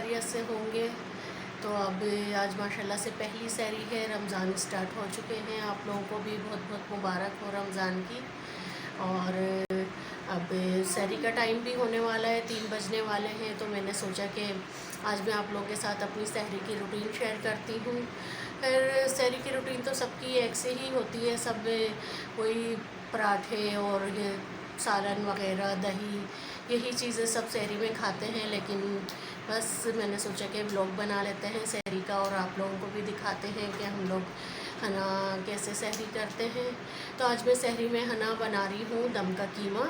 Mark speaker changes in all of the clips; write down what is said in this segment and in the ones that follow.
Speaker 1: खैरियत से होंगे। तो अब आज माशाल्लाह से पहली सहरी है, रमज़ान स्टार्ट हो चुके हैं। आप लोगों को भी बहुत बहुत मुबारक हो रमज़ान की। और अब सहरी का टाइम भी होने वाला है, 3 बजने वाले हैं। तो मैंने सोचा कि आज मैं आप लोगों के साथ अपनी सहरी की रूटीन शेयर करती हूँ। फिर सहरी की रूटीन तो सबकी एक से ही होती है, सब वही पराठे और ये सालन वग़ैरह, दही, यही चीज़ें सब सहरी में खाते हैं। लेकिन बस मैंने सोचा कि व्लॉग बना लेते हैं सहरी का और आप लोगों को भी दिखाते हैं कि हम लोग हना कैसे सहरी करते हैं। तो आज मैं सहरी में हना बना रही हूँ दम का कीमा,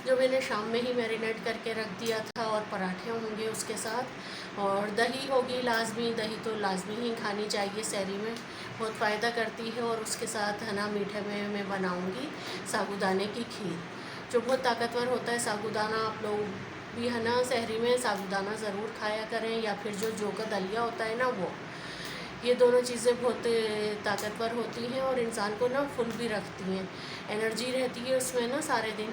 Speaker 1: जो मैंने शाम में ही मैरिनेट करके रख दिया था, और पराठे होंगे उसके साथ, और दही होगी लाजमी। दही तो लाजमी ही खानी चाहिए सहरी में, बहुत फ़ायदा करती है। और उसके साथ हना मीठे में मैं बनाऊँगी साबूदाने की खीर, जो बहुत ताकतवर होता है साबूदाना। आप लोग भी है ना सहरी में साबूदाना ज़रूर खाया करें, या फिर जो का दलिया होता है ना वो, ये दोनों चीज़ें बहुत ताकतवर होती हैं और इंसान को ना फुल भी रखती हैं, एनर्जी रहती है उसमें ना सारे दिन।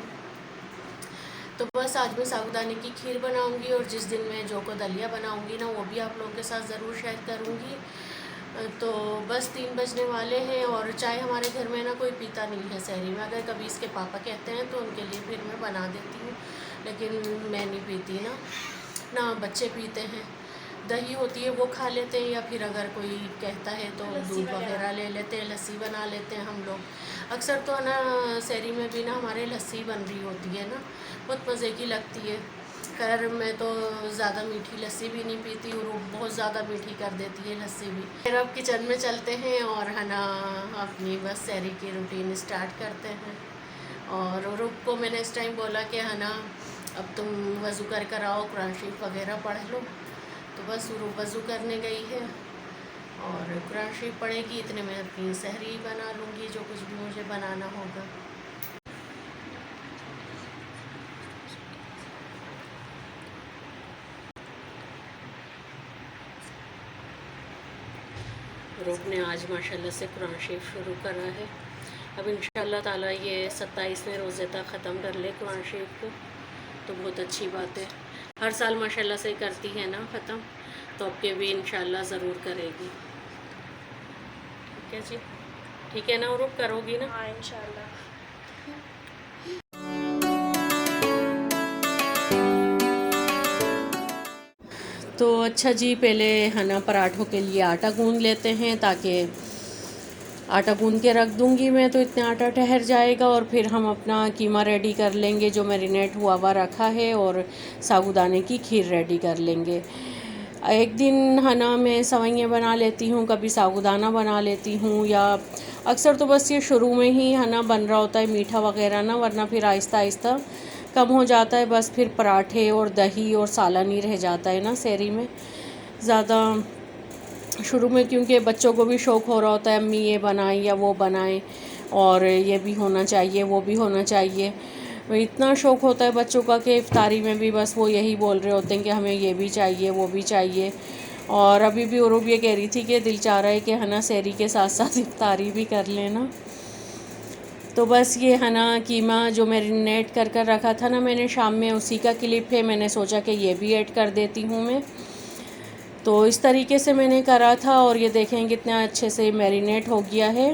Speaker 1: तो बस आज मैं साबूदाने की खीर बनाऊंगी, और जिस दिन मैं जो को दलिया बनाऊंगी ना वो भी आप लोगों के साथ ज़रूर शेयर करूंगी। तो बस 3 बजने वाले हैं, और चाय हमारे घर में ना कोई पीता नहीं है सहरी में। अगर कभी इसके पापा कहते हैं तो उनके लिए फिर मैं बना देती हूँ, लेकिन मैं नहीं पीती ना बच्चे पीते हैं। दही होती है वो खा लेते हैं, या फिर अगर कोई कहता है तो दूध वगैरह ले लेते हैं, लस्सी बना लेते हैं हम लोग। अक्सर तो ना सहरी में भी ना हमारे लस्सी बन रही होती है ना, बहुत मज़े की लगती है। खैर मैं तो ज़्यादा मीठी लस्सी भी नहीं पीती, और वो बहुत ज़्यादा मीठी कर देती है लस्सी भी। फिर अब किचन में चलते हैं और है ना अपनी बस सहरी की रूटीन स्टार्ट करते हैं। और रुक को मैंने इस टाइम बोला कि है ना अब तुम वज़ू कर आओ, कुरान शरीफ वगैरह पढ़ लो। तो बस वज़ू करने गई है और कुरान शरीफ पढ़ेगी, इतने में अपनी सहरी बना लूँगी, जो कुछ भी मुझे बनाना होगा। रूप ने आज माशाल्लाह से कुरान शरीफ शुरू करा है। अब इंशाल्लाह ताला ये 27वें रोज़े तक ख़त्म कर ले कुरान शरीफ को, तो बहुत अच्छी बात है। हर साल माशाल्लाह से करती है ना ख़त्म, तो अब के भी इंशाल्लाह ज़रूर करेगी। ठीक है जी, ठीक है ना, और करोगी ना?
Speaker 2: हाँ इंशाल्लाह।
Speaker 1: तो अच्छा जी, पहले है ना पराठों के लिए आटा गूंद लेते हैं, ताकि आटा गूंद के रख दूंगी मैं तो इतना आटा ठहर जाएगा, और फिर हम अपना कीमा रेडी कर लेंगे जो मैरिनेट हुआ रखा है, और साबूदाने की खीर रेडी कर लेंगे। एक दिन है ना मैं सवैयाँ बना लेती हूँ, कभी साबूदाना बना लेती हूँ, या अक्सर तो बस ये शुरू में ही है ना बन रहा होता है मीठा वगैरह ना, वरना फिर आहिस्ता आहिस्ता कम हो जाता है। बस फिर पराठे और दही और सालन ही रह जाता है ना सहरी में ज़्यादा शुरू में, क्योंकि बच्चों को भी शौक़ हो रहा होता है अम्मी ये बनाएं या वो बनाएं, और ये भी होना चाहिए वो भी होना चाहिए। इतना शौक़ होता है बच्चों का कि इफ्तारी में भी बस वो यही बोल रहे होते हैं कि हमें ये भी चाहिए वो भी चाहिए। और अभी भी उरूब ये कह रही थी कि दिल चाह रहा है कि है ना सहरी के साथ साथ इफ्तारी भी कर लेना। तो बस ये है ना कीमा जो मैरिनेट कर कर रखा था ना मैंने शाम में, उसी का क्लिप है, मैंने सोचा कि ये भी ऐड कर देती हूँ मैं। तो इस तरीके से मैंने करा था, और ये देखें कितना अच्छे से मैरिनेट हो गया है,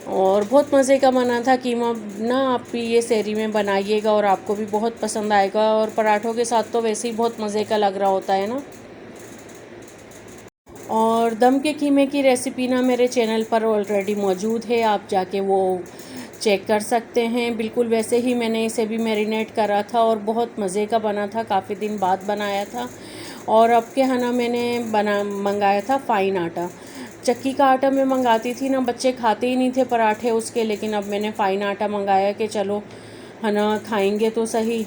Speaker 1: और बहुत मज़े का बना था कीमा ना। आप भी ये सहरी में बनाइएगा और आपको भी बहुत पसंद आएगा, और पराठों के साथ तो वैसे ही बहुत मज़े का लग रहा होता है ना। और दम के कीमे की रेसिपी ना मेरे चैनल पर ऑलरेडी मौजूद है, आप जाके वो चेक कर सकते हैं। बिल्कुल वैसे ही मैंने इसे भी मैरिनेट करा था, और बहुत मज़े का बना था, काफ़ी दिन बाद बनाया था। और अब के है ना मैंने मंगाया था फ़ाइन आटा। चक्की का आटा मैं मंगाती थी ना, बच्चे खाते ही नहीं थे पराठे उसके, लेकिन अब मैंने फ़ाइन आटा मंगाया कि चलो है ना खाएंगे तो सही।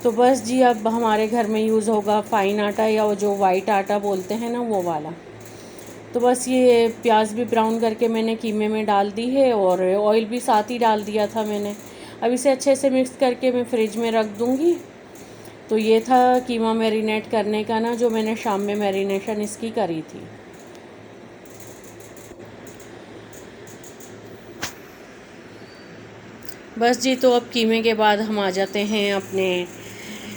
Speaker 1: तो बस जी अब हमारे घर में यूज़ होगा फ़ाइन आटा, या वो जो वाइट आटा बोलते हैं ना वो वाला। तो बस ये प्याज भी ब्राउन करके मैंने कीमे में डाल दी है, और ऑयल भी साथ ही डाल दिया था मैंने। अब इसे अच्छे से मिक्स करके मैं फ्रिज में रख दूँगी। तो ये था कीमा मैरिनेट करने का ना, जो मैंने शाम में मैरिनेशन इसकी करी थी। बस जी, तो अब कीमे के बाद हम आ जाते हैं अपने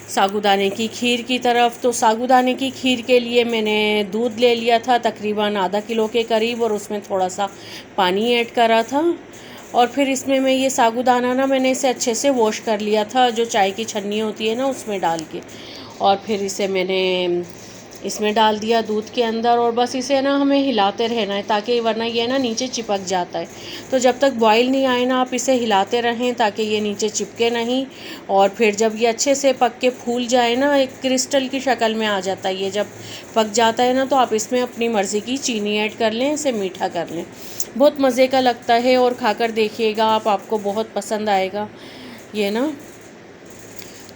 Speaker 1: साबूदाने की खीर की तरफ। तो साबूदाने की खीर के लिए मैंने दूध ले लिया था तकरीबन आधा किलो के करीब, और उसमें थोड़ा सा पानी ऐड करा था। और फिर इसमें मैं ये साबूदाना ना मैंने इसे अच्छे से वॉश कर लिया था, जो चाय की छन्नी होती है ना उसमें डाल के, और फिर इसे मैंने इसमें डाल दिया दूध के अंदर। और बस इसे ना हमें हिलाते रहना है, ताकि वरना ये ना नीचे चिपक जाता है। तो जब तक बॉईल नहीं आए ना आप इसे हिलाते रहें, ताकि ये नीचे चिपके नहीं। और फिर जब ये अच्छे से पक के फूल जाए ना, एक क्रिस्टल की शक्ल में आ जाता है ये, जब पक जाता है ना, तो आप इसमें अपनी मर्ज़ी की चीनी ऐड कर लें, इसे मीठा कर लें। बहुत मज़े का लगता है, और खाकर देखिएगा आप, आपको बहुत पसंद आएगा ये ना।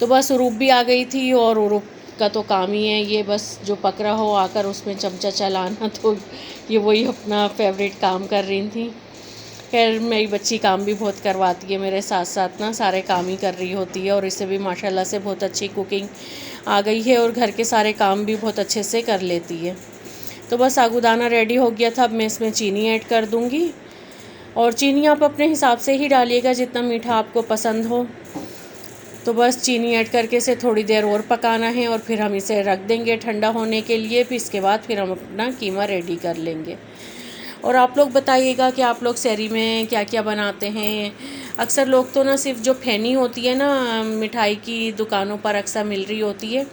Speaker 1: तो बस उरूब भी आ गई थी, और उरूब का तो काम ही है ये, बस जो पक रहा हो आकर उसमें चमचा चलाना। तो ये वही अपना फेवरेट काम कर रही थी। खैर मेरी बच्ची काम भी बहुत करवाती है मेरे साथ साथ ना, सारे काम ही कर रही होती है, और इसे भी माशाल्लाह से बहुत अच्छी कुकिंग आ गई है, और घर के सारे काम भी बहुत अच्छे से कर लेती है। तो बस साबूदाना रेडी हो गया था, अब मैं इसमें चीनी ऐड कर दूँगी। और चीनी आप अपने हिसाब से ही डालिएगा, जितना मीठा आपको पसंद हो। तो बस चीनी ऐड करके इसे थोड़ी देर और पकाना है, और फिर हम इसे रख देंगे ठंडा होने के लिए। फिर इसके बाद फिर हम अपना कीमा रेडी कर लेंगे। और आप लोग बताइएगा कि आप लोग सहरी में क्या क्या बनाते हैं। अक्सर लोग तो ना सिर्फ जो फैनी होती है ना, मिठाई की दुकानों पर अक्सर मिल रही होती है,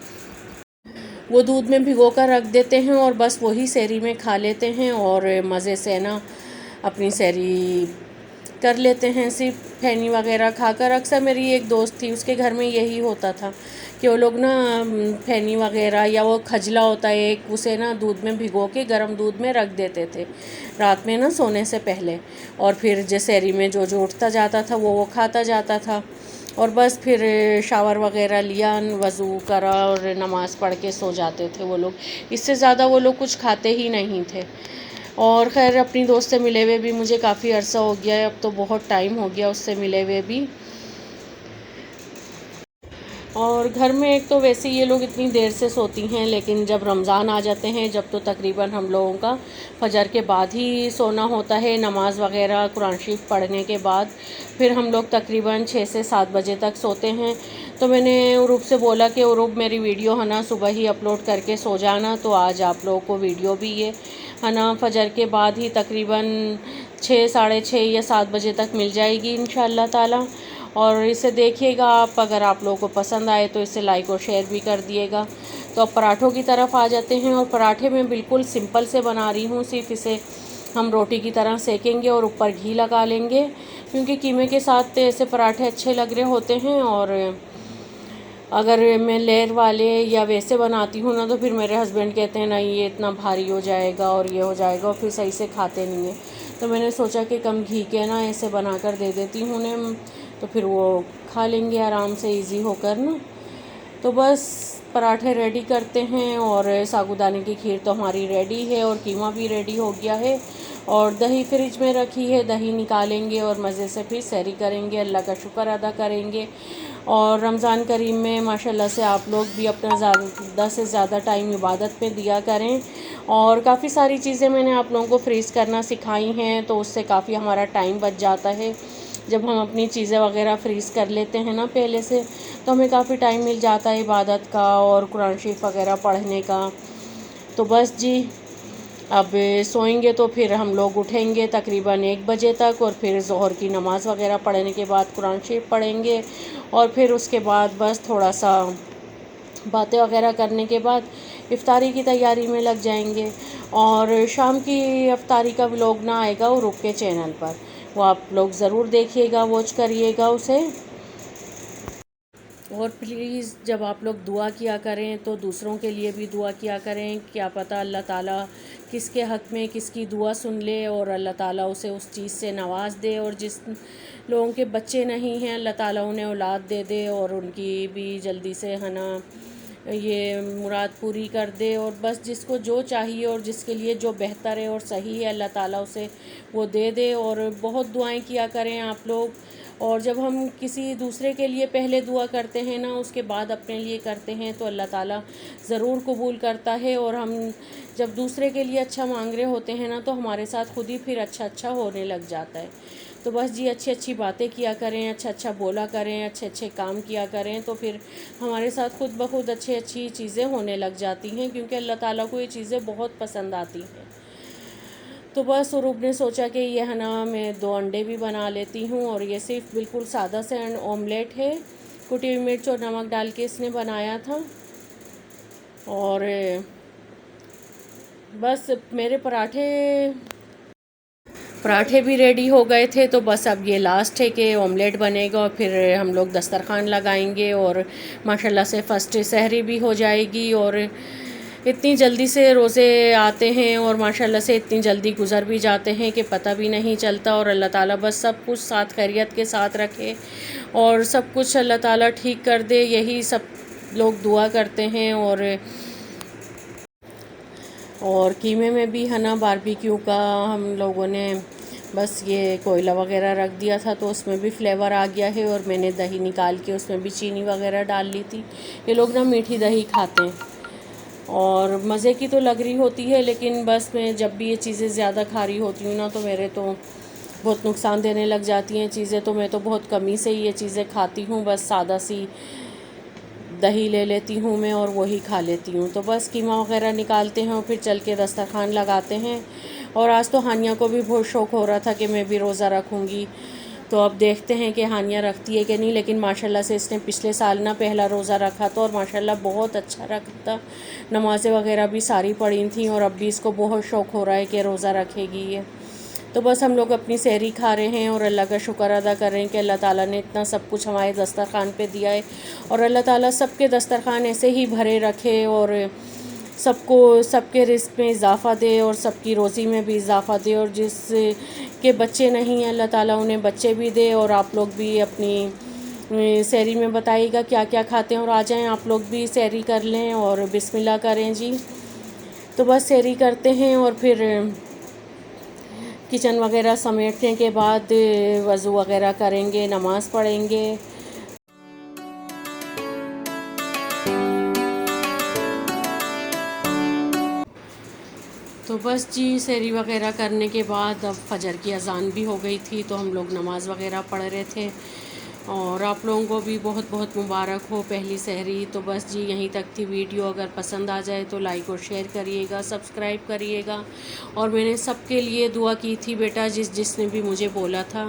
Speaker 1: वो दूध में भिगो कर रख देते हैं, और बस वही सहरी में खा लेते हैं, और मज़े से ना अपनी सहरी कर लेते हैं सिर्फ फैनी वगैरह खाकर। अक्सर मेरी एक दोस्त थी, उसके घर में यही होता था कि वो लोग ना फैनी वगैरह, या वो खजला होता है एक, उसे ना दूध में भिगो के गर्म दूध में रख देते थे रात में ना सोने से पहले। और फिर जैसेरी में जो जो उठता जाता था वो खाता जाता था। और बस फिर शावर वगैरह लिया, वज़ू करा, और नमाज़ पढ़ के सो जाते थे वो लोग। इससे ज़्यादा वो लोग कुछ खाते ही नहीं थे। और ख़ैर अपनी दोस्त से मिले हुए भी मुझे काफ़ी अरसा हो गया है, अब तो बहुत टाइम हो गया उससे मिले हुए भी। और घर में एक तो वैसे ये लोग इतनी देर से सोती हैं, लेकिन जब रमज़ान आ जाते हैं जब, तो तकरीबन हम लोगों का फजर के बाद ही सोना होता है, नमाज़ वगैरह कुरान शरीफ पढ़ने के बाद। फिर हम लोग तकरीबन 6 से 7 बजे तक सोते हैं। तो मैंने उरूब से बोला कि उरूब मेरी वीडियो है ना सुबह ही अपलोड करके सो जाना। तो आज आप लोगों को वीडियो भी ये है ना फजर के बाद ही तकरीबन 6, साढ़े 6 या 7 बजे तक मिल जाएगी इंशाअल्लाह ताला। और इसे देखिएगा आप, अगर आप लोगों को पसंद आए तो इसे लाइक और शेयर भी कर दिएगा। तो अब पराठों की तरफ आ जाते हैं। और पराठे मैं बिल्कुल सिंपल से बना रही हूँ, सिर्फ इसे हम रोटी की तरह सेकेंगे और ऊपर घी लगा लेंगे, क्योंकि कीमे के साथ ऐसे पराठे अच्छे लग रहे होते हैं। और अगर मैं लेयर वाले या वैसे बनाती हूँ ना, तो फिर मेरे हस्बैंड कहते हैं नहीं ये इतना भारी हो जाएगा और ये हो जाएगा, और फिर सही से खाते नहीं हैं। तो मैंने सोचा कि कम घी के ना ऐसे बना कर दे देती हूँ उन्हें, तो फिर वो खा लेंगे आराम से इजी होकर ना। तो बस पराठे रेडी करते हैं, और साबूदाने की खीर तो हमारी रेडी है, और कीमा भी रेडी हो गया है। और दही फ्रिज में रखी है, दही निकालेंगे और मज़े से फिर सहरी करेंगे, अल्लाह का शुक्र अदा करेंगे। और रमज़ान करीम में माशाल्लाह से आप लोग भी अपना ज़्यादा से ज़्यादा टाइम इबादत में दिया करें। और काफ़ी सारी चीज़ें मैंने आप लोगों को फ्रीज़ करना सिखाई हैं, तो उससे काफ़ी हमारा टाइम बच जाता है। जब हम अपनी चीज़ें वगैरह फ्रीज़ कर लेते हैं ना पहले से, तो हमें काफ़ी टाइम मिल जाता है इबादत का और कुरान शरीफ वगैरह पढ़ने का। तो बस जी, अब सोएंगे तो फिर हम लोग उठेंगे तकरीबन 1 बजे तक, और फिर ज़ोहर की नमाज़ वगैरह पढ़ने के बाद कुरान शरीफ पढ़ेंगे, और फिर उसके बाद बस थोड़ा सा बातें वगैरह करने के बाद इफ़्तारी की तैयारी में लग जाएंगे। और शाम की इफ़्तारी का व्लॉग ना आएगा उरूब के चैनल पर, वो आप लोग ज़रूर देखिएगा, वॉच करिएगा उसे। और प्लीज़ जब आप लोग दुआ किया करें तो दूसरों के लिए भी दुआ किया करें। क्या पता अल्लाह ताला किसके हक़ में किसकी दुआ सुन ले, और अल्लाह ताला उसे उस चीज़ से नवाज़ दे। और जिस लोगों के बच्चे नहीं हैं अल्लाह ताला उन्हें औलाद दे दे, और उनकी भी जल्दी से है ना ये मुराद पूरी कर दे। और बस जिसको जो चाहिए और जिसके लिए जो बेहतर है और सही है अल्लाह ताला उसे वो दे दे। और बहुत दुआएं किया करें आप लोग। और जब हम किसी दूसरे के लिए पहले दुआ करते हैं ना, उसके बाद अपने लिए करते हैं, तो अल्लाह ताला ज़रूर कबूल करता है। और हम जब दूसरे के लिए अच्छा मांग रहे होते हैं ना, तो हमारे साथ खुद ही फिर अच्छा होने लग जाता है। तो बस जी अच्छी अच्छी बातें किया करें, अच्छा अच्छा बोला करें, अच्छे अच्छे काम किया करें, तो फिर हमारे साथ खुद ब खुद अच्छी चीज़ें होने लग जाती हैं, क्योंकि अल्लाह ताला को ये चीज़ें बहुत पसंद आती हैं। तो बस स्वरूप ने सोचा कि ये है ना, मैं 2 अंडे भी बना लेती हूँ, और ये सिर्फ बिल्कुल सादा सा ऑमलेट है, कुटी हुई मिर्च और नमक डाल के इसने बनाया था। और बस मेरे पराठे भी रेडी हो गए थे, तो बस अब ये लास्ट है कि ऑमलेट बनेगा और फिर हम लोग दस्तरखान लगाएंगे, और माशाल्लाह से फ़र्स्ट सहरी भी हो जाएगी। और इतनी जल्दी से रोज़े आते हैं और माशाल्लाह से इतनी जल्दी गुज़र भी जाते हैं कि पता भी नहीं चलता। और अल्लाह ताला बस सब कुछ साथ खैरियत के साथ रखे और सब कुछ अल्लाह ताला ठीक कर दे, यही सब लोग दुआ करते हैं। और कीमे में भी है ना, बारबेक्यू का हम लोगों ने बस ये कोयला वगैरह रख दिया था, तो उसमें भी फ्लेवर आ गया है। और मैंने दही निकाल के उसमें भी चीनी वगैरह डाल ली थी। ये लोग ना मीठी दही खाते हैं और मज़े की तो लग रही होती है, लेकिन बस मैं जब भी ये चीज़ें ज़्यादा खा रही होती हूँ ना, तो मेरे तो बहुत नुकसान देने लग जाती हैं चीज़ें। तो मैं तो बहुत कमी से ही ये चीज़ें खाती हूँ, बस सादा सी दही ले लेती हूँ मैं और वही खा लेती हूँ। तो बस कीमा वगैरह निकालते हैं और फिर चल के दस्तरखान लगाते हैं। और आज तो हानिया को भी बहुत शौक़ हो रहा था कि मैं भी रोज़ा रखूँगी, तो अब देखते हैं कि हानिया रखती है कि नहीं। लेकिन माशाल्लाह से इसने पिछले साल ना पहला रोज़ा रखा था और माशाल्लाह बहुत अच्छा रखा था, नमाज़ें वगैरह भी सारी पढ़ी थी, और अब भी इसको बहुत शौक़ हो रहा है कि रोज़ा रखेगी ये। तो बस हम लोग अपनी सहरी खा रहे हैं और अल्लाह का शुक्र अदा कर रहे हैं कि अल्लाह ताला ने इतना सब कुछ हमारे दस्तरखान पे दिया है। और अल्लाह ताला सबके दस्तरखान ऐसे ही भरे रखे और सबको सबके रिस्क में इजाफ़ा दे और सबकी रोज़ी में भी इजाफ़ा दे। और जिस के बच्चे नहीं हैं, अल्लाह ताला उन्हें बच्चे भी दे। और आप लोग भी अपनी सहरी में बताइएगा क्या क्या खाते हैं, और आ जाएँ आप लोग भी सहरी कर लें और बिस्मिल्लाह करें जी। तो बस सहरी करते हैं और फिर किचन वगैरह समेटने के बाद वज़ू वगैरह करेंगे, नमाज़ पढ़ेंगे। तो बस जी सहरी वगैरह करने के बाद अब फ़जर की अज़ान भी हो गई थी, तो हम लोग नमाज़ वगैरह पढ़ रहे थे। और आप लोगों को भी बहुत बहुत मुबारक हो पहली सहरी। तो बस जी यहीं तक थी वीडियो। अगर पसंद आ जाए तो लाइक और शेयर करिएगा, सब्सक्राइब करिएगा। और मैंने सबके लिए दुआ की थी बेटा, जिसने भी मुझे बोला था।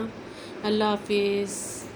Speaker 1: अल्लाह हाफिज़।